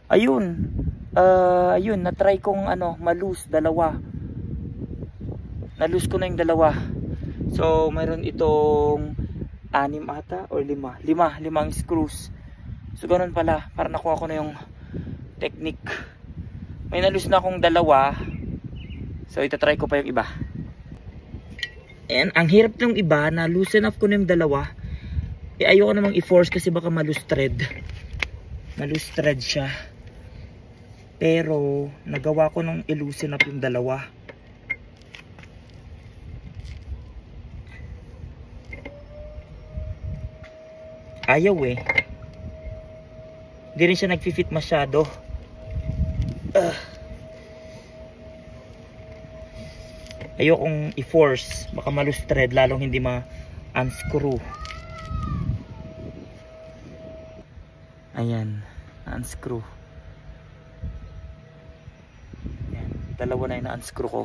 Ayun. Ayun, na-try kong ma-loose dalawa. Na-loose ko na yung dalawa. So, mayroon itong 6 ata or 5. 5 screws. So, ganun pala. Para nakuha ko na yung technique. May na-loose na akong dalawa. So, itatry ko pa yung iba. And ang hirap ng iba, na-loosen up ko na yung dalawa. Ayoko namang i-force kasi baka ma-loose thread. Ma-loose thread siya. Pero, nagawa ko nung i-loosen up yung dalawa. Ayaw eh. Hindi rin siya nag-fit masyado. Ayokong i-force. Baka ma-loose thread, lalong hindi ma-unscrew. Ayan, unscrew. Ayan, dalawa na yung na-unscrew ko.